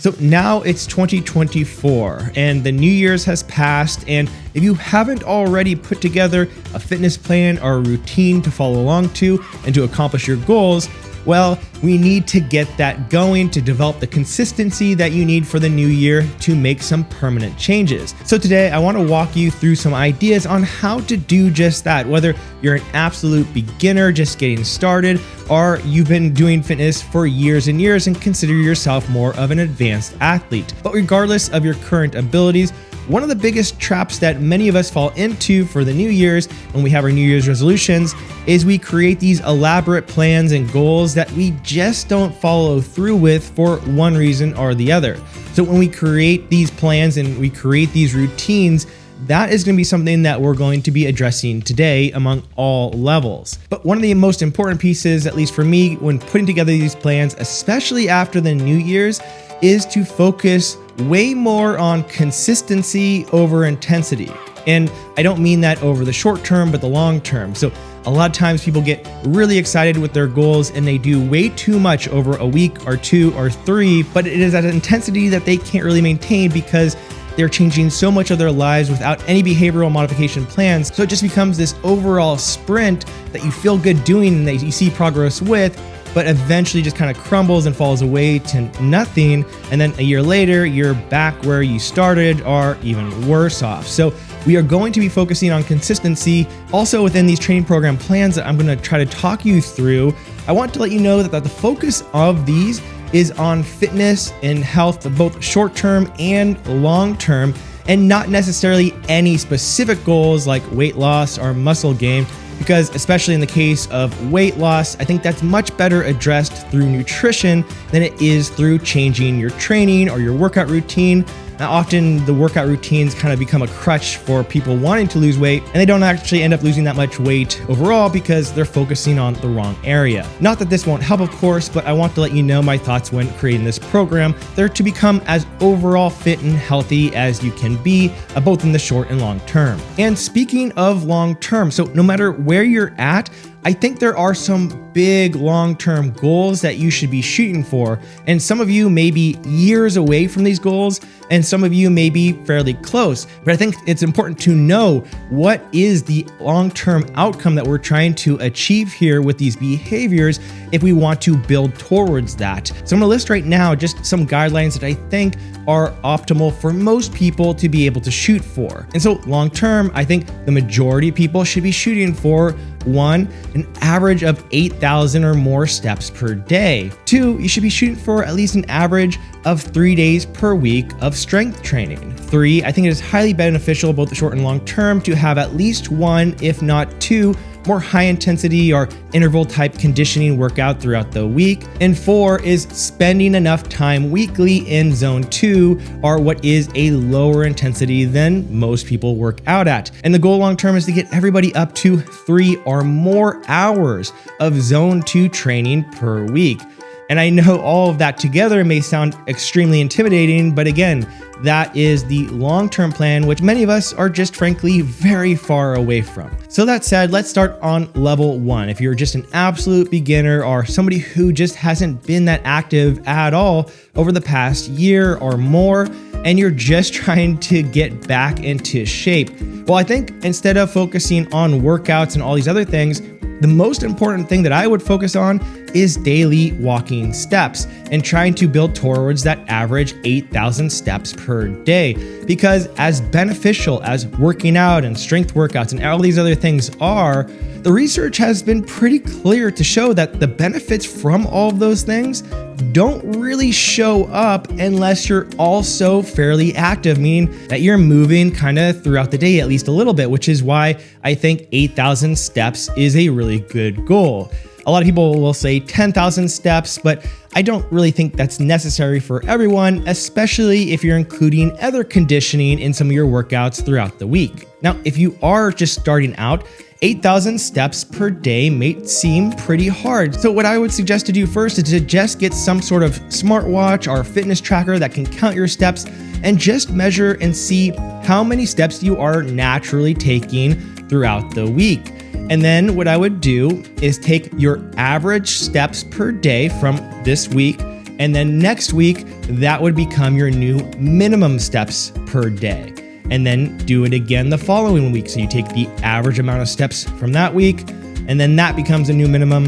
So now it's 2024 and the New Year's has passed, and if you haven't already put together a fitness plan or a routine to follow along to and to accomplish your goals, well, we need to get that going to develop the consistency that you need for the new year to make some permanent changes. So today I want to walk you through some ideas on how to do just that, whether you're an absolute beginner just getting started or you've been doing fitness for years and years and consider yourself more of an advanced athlete. But regardless of your current abilities, one of the biggest traps that many of us fall into for the New Year's when we have our New Year's resolutions is we create these elaborate plans and goals that we just don't follow through with for one reason or the other. So when we create these plans and we create these routines, that is going to be something that we're going to be addressing today among all levels. But one of the most important pieces, at least for me, when putting together these plans, especially after the New Year's, is to focus way more on consistency over intensity. And I don't mean that over the short term, but the long term. So a lot of times people get really excited with their goals and they do way too much over a week or two or three, but it is at an intensity that they can't really maintain because they're changing so much of their lives without any behavioral modification plans. So it just becomes this overall sprint that you feel good doing and that you see progress with, but eventually just kind of crumbles and falls away to nothing. And then a year later, you're back where you started or even worse off. So we are going to be focusing on consistency. Also within these training program plans that I'm going to try to talk you through, I want to let you know that the focus of these is on fitness and health, both short-term and long-term, and not necessarily any specific goals like weight loss or muscle gain. Because especially in the case of weight loss, I think that's much better addressed through nutrition than it is through changing your training or your workout routine. Now, often the workout routines kind of become a crutch for people wanting to lose weight, and they don't actually end up losing that much weight overall because they're focusing on the wrong area. Not that this won't help, of course, but I want to let you know my thoughts when creating this program. They're to become as overall fit and healthy as you can be, both in the short and long term. And speaking of long term, so no matter where you're at, I think there are some big long-term goals that you should be shooting for. And some of you may be years away from these goals, and some of you may be fairly close. But I think it's important to know what is the long-term outcome that we're trying to achieve here with these behaviors if we want to build towards that. So I'm gonna list right now just some guidelines that I think are optimal for most people to be able to shoot for. And so long-term, I think the majority of people should be shooting for 1, an average of 8,000 or more steps per day. 2, you should be shooting for at least an average of 3 days per week of strength training. 3, I think it is highly beneficial, both the short and long term, to have at least 1, if not 2, more high intensity or interval type conditioning workout throughout the week. And 4 is spending enough time weekly in zone 2, or what is a lower intensity than most people work out at. And the goal long term is to get everybody up to 3 or more hours of zone 2 training per week. And I know all of that together may sound extremely intimidating, but again, that is the long-term plan, which many of us are just frankly very far away from. So that said, let's start on level 1. If you're just an absolute beginner or somebody who just hasn't been that active at all over the past year or more, and you're just trying to get back into shape, well, I think instead of focusing on workouts and all these other things, the most important thing that I would focus on is daily walking steps and trying to build towards that average 8,000 steps per day. Because as beneficial as working out and strength workouts and all these other things are, the research has been pretty clear to show that the benefits from all of those things don't really show up unless you're also fairly active, meaning that you're moving kind of throughout the day at least a little bit, which is why I think 8,000 steps is a really good goal. A lot of people will say 10,000 steps, but I don't really think that's necessary for everyone, especially if you're including other conditioning in some of your workouts throughout the week. Now, if you are just starting out, 8,000 steps per day may seem pretty hard. So what I would suggest to do first is to just get some sort of smartwatch or fitness tracker that can count your steps and just measure and see how many steps you are naturally taking throughout the week. And then what I would do is take your average steps per day from this week And then next week, that would become your new minimum steps per day. And then do it again the following week. So you take the average amount of steps from that week, and then that becomes a new minimum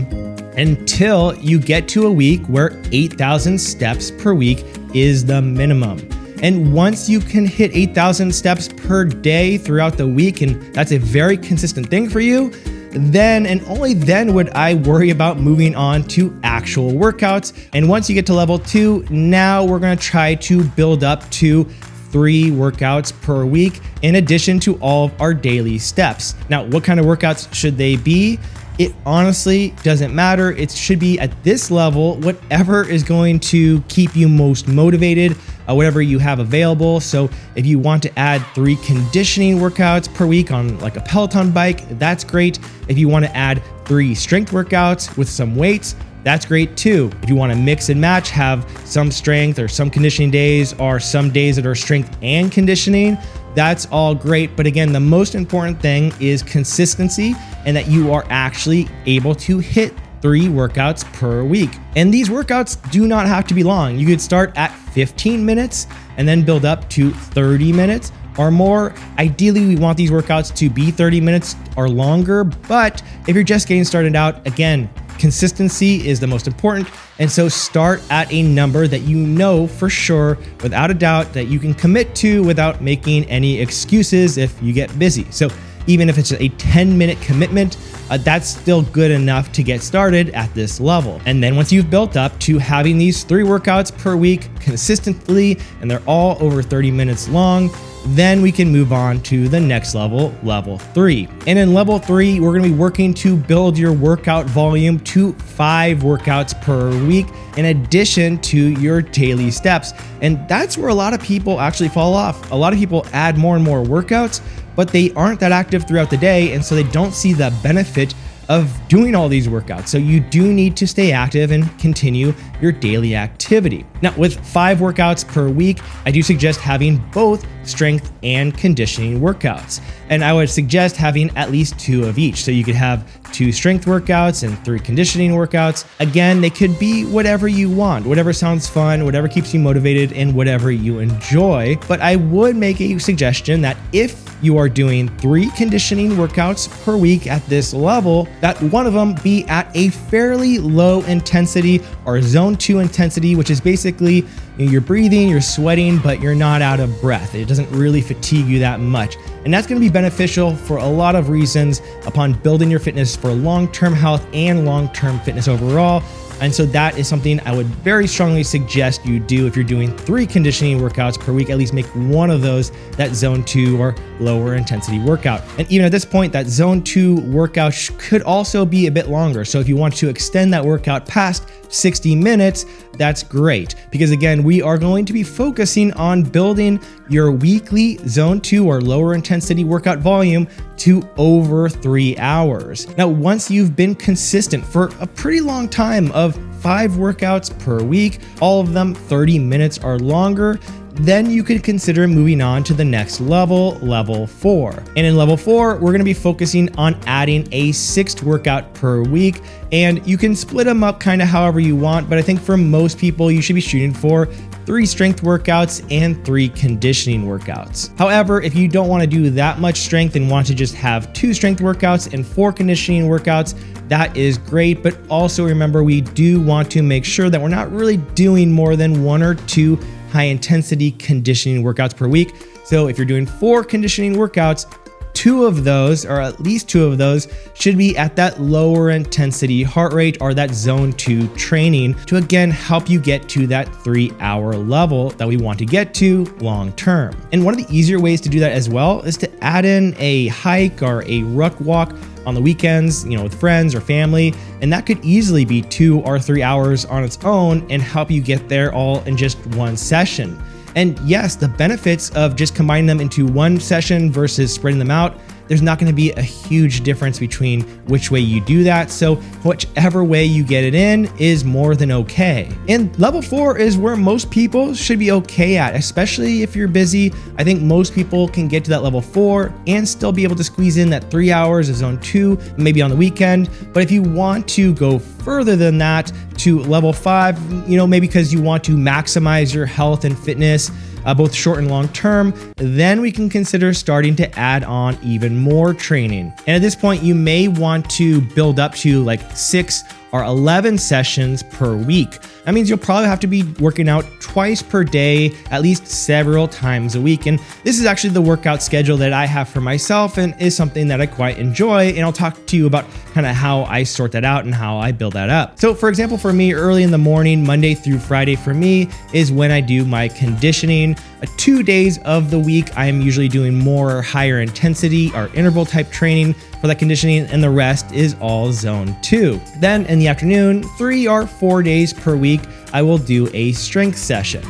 until you get to a week where 8,000 steps per week is the minimum. And once you can hit 8,000 steps per day throughout the week, and that's a very consistent thing for you, then and only then would I worry about moving on to actual workouts. And once you get to level 2, now we're going to try to build up to 3 workouts per week in addition to all of our daily steps. Now, what kind of workouts should they be? It honestly doesn't matter. It should be at this level, whatever is going to keep you most motivated, whatever you have available. So if you want to add 3 conditioning workouts per week on like a Peloton bike, that's great. If you want to add 3 strength workouts with some weights, that's great too. If you want to mix and match, have some strength or some conditioning days or some days that are strength and conditioning, that's all great. But again, the most important thing is consistency and that you are actually able to hit 3 workouts per week. And these workouts do not have to be long. You could start at 15 minutes and then build up to 30 minutes or more. Ideally, we want these workouts to be 30 minutes or longer, but if you're just getting started out, again, consistency is the most important. And so start at a number that you know for sure, without a doubt, that you can commit to without making any excuses if you get busy. So even if it's a 10-minute commitment, that's still good enough to get started at this level. And then once you've built up to having these 3 workouts per week consistently, and they're all over 30 minutes long, then we can move on to the next level, level 3. And in level 3, we're gonna be working to build your workout volume to 5 workouts per week in addition to your daily steps. And that's where a lot of people actually fall off. A lot of people add more and more workouts, but they aren't that active throughout the day, and so they don't see the benefit of doing all these workouts. So you do need to stay active and continue your daily activity. Now, with 5 workouts per week, I do suggest having both strength and conditioning workouts. And I would suggest having at least 2 of each. So you could have 2 strength workouts and 3 conditioning workouts. Again, they could be whatever you want, whatever sounds fun, whatever keeps you motivated, and whatever you enjoy. But I would make a suggestion that if you are doing 3 conditioning workouts per week at this level, that one of them be at a fairly low intensity or zone 2 intensity, which is basically you're breathing, you're sweating, but you're not out of breath. It doesn't really fatigue you that much. And that's going to be beneficial for a lot of reasons upon building your fitness for long-term health and long-term fitness overall. And so that is something I would very strongly suggest you do if you're doing 3 conditioning workouts per week. At least make one of those that zone 2 or lower intensity workout. And even at this point, that zone 2 workout could also be a bit longer. So if you want to extend that workout past 60 minutes, that's great. Because again, we are going to be focusing on building your weekly zone 2 or lower intensity workout volume to over 3 hours. Now, once you've been consistent for a pretty long time of 5 workouts per week, all of them 30 minutes or longer, then you could consider moving on to the next level, level 4. And in level 4, we're going to be focusing on adding a 6th workout per week. And you can split them up kind of however you want, but I think for most people, you should be shooting for 3 strength workouts and 3 conditioning workouts. However, if you don't want to do that much strength and want to just have 2 strength workouts and 4 conditioning workouts, that is great. But also remember, we do want to make sure that we're not really doing more than 1 or 2 high intensity conditioning workouts per week. So if you're doing 4 conditioning workouts, 2 of those, or at least 2 of those, should be at that lower intensity heart rate or that zone 2 training to again help you get to that 3-hour level that we want to get to long term. And one of the easier ways to do that as well is to add in a hike or a ruck walk on the weekends, with friends or family, and that could easily be 2 or 3 hours on its own and help you get there all in just one session. And yes, the benefits of just combining them into one session versus spreading them out, there's not going to be a huge difference between which way you do that. So whichever way you get it in is more than okay. And level 4 is where most people should be okay at, especially if you're busy. I think most people can get to that level 4 and still be able to squeeze in that 3 hours of zone 2, maybe on the weekend. But if you want to go further than that, to level 5, maybe because you want to maximize your health and fitness, both short and long term, then we can consider starting to add on even more training. And at this point, you may want to build up to like 6 or 11 sessions per week. That means you'll probably have to be working out twice per day, at least several times a week. And this is actually the workout schedule that I have for myself and is something that I quite enjoy. And I'll talk to you about kind of how I sort that out and how I build that up. So for example, for me, early in the morning, Monday through Friday for me is when I do my conditioning. 2 days of the week, I am usually doing more higher intensity or interval type training for that conditioning, and the rest is all zone 2. Then in the afternoon, 3 or 4 days per week, I will do a strength session.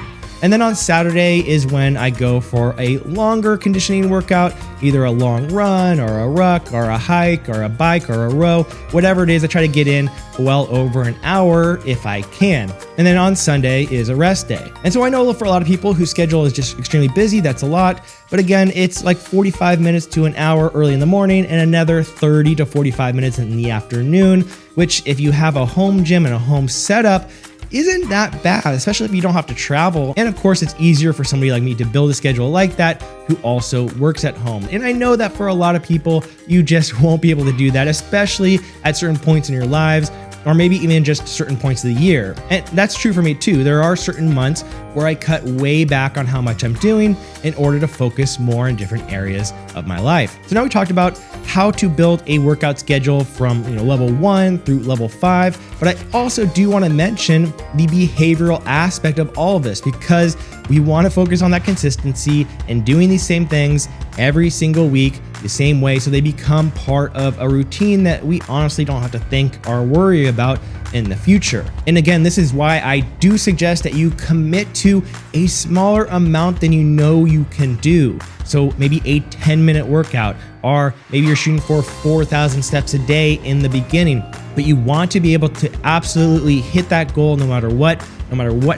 And then on Saturday is when I go for a longer conditioning workout, either a long run or a ruck or a hike or a bike or a row, whatever it is. I try to get in well over an hour if I can. And then on Sunday is a rest day. And so I know for a lot of people whose schedule is just extremely busy, that's a lot. But again, it's like 45 minutes to an hour early in the morning and another 30 to 45 minutes in the afternoon, which if you have a home gym and a home setup, isn't that bad, especially if you don't have to travel. And of course, it's easier for somebody like me to build a schedule like that who also works at home. And I know that for a lot of people, you just won't be able to do that, especially at certain points in your lives, or maybe even just certain points of the year. And that's true for me too. There are certain months where I cut way back on how much I'm doing in order to focus more in different areas of my life. So now we talked about how to build a workout schedule from level 1 through level 5, but I also do want to mention the behavioral aspect of all of this, because we want to focus on that consistency and doing these same things every single week the same way, so they become part of a routine that we honestly don't have to think or worry about in the future. And again, this is why I do suggest that you commit to a smaller amount than you know you can do. So maybe a 10-minute workout, or maybe you're shooting for 4,000 steps a day in the beginning, but you want to be able to absolutely hit that goal no matter what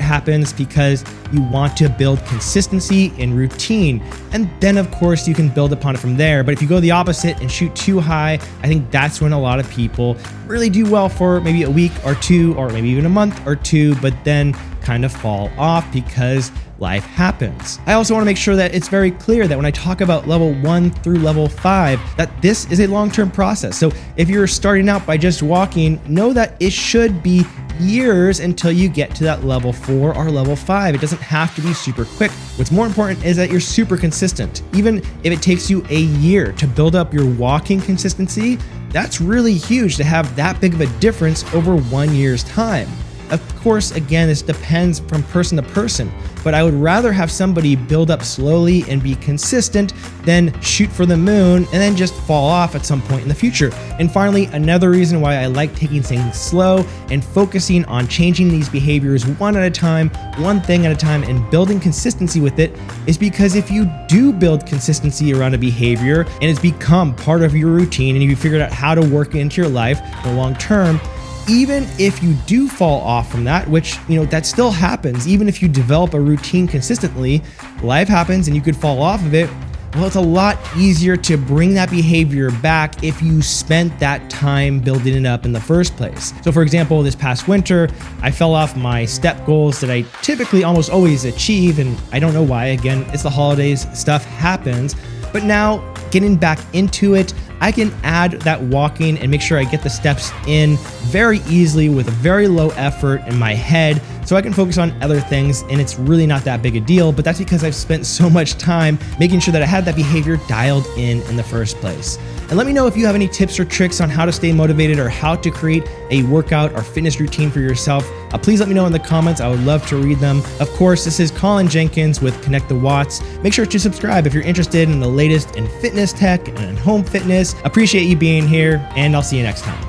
happens, because you want to build consistency and routine. And then of course you can build upon it from there. But if you go the opposite and shoot too high, I think that's when a lot of people really do well for maybe a week or two, or maybe even a month or two, but then kind of fall off because life happens. I also want to make sure that it's very clear that when I talk about level 1 through level 5, that this is a long-term process. So if you're starting out by just walking, know that it should be years until you get to that level 4 or level 5. It doesn't have to be super quick. What's more important is that you're super consistent. Even if it takes you a year to build up your walking consistency, that's really huge to have that big of a difference over 1 year's time. Of course, again, this depends from person to person, but I would rather have somebody build up slowly and be consistent than shoot for the moon and then just fall off at some point in the future. And finally, another reason why I like taking things slow and focusing on changing these behaviors one at a time, one thing at a time, and building consistency with it is because if you do build consistency around a behavior and it's become part of your routine and you figured out how to work it into your life in the long term, even if you do fall off from that, which, that still happens, even if you develop a routine consistently, life happens and you could fall off of it. Well, it's a lot easier to bring that behavior back if you spent that time building it up in the first place. So for example, this past winter, I fell off my step goals that I typically almost always achieve, and I don't know why. Again, it's the holidays, stuff happens. But now getting back into it, I can add that walking and make sure I get the steps in very easily with a very low effort in my head, so I can focus on other things, and it's really not that big a deal. But that's because I've spent so much time making sure that I had that behavior dialed in the first place. And let me know if you have any tips or tricks on how to stay motivated or how to create a workout or fitness routine for yourself. Please let me know in the comments. I would love to read them. Of course, this is Colin Jenkins with Connect the Watts. Make sure to subscribe if you're interested in the latest in fitness tech and in home fitness. Appreciate you being here, and I'll see you next time.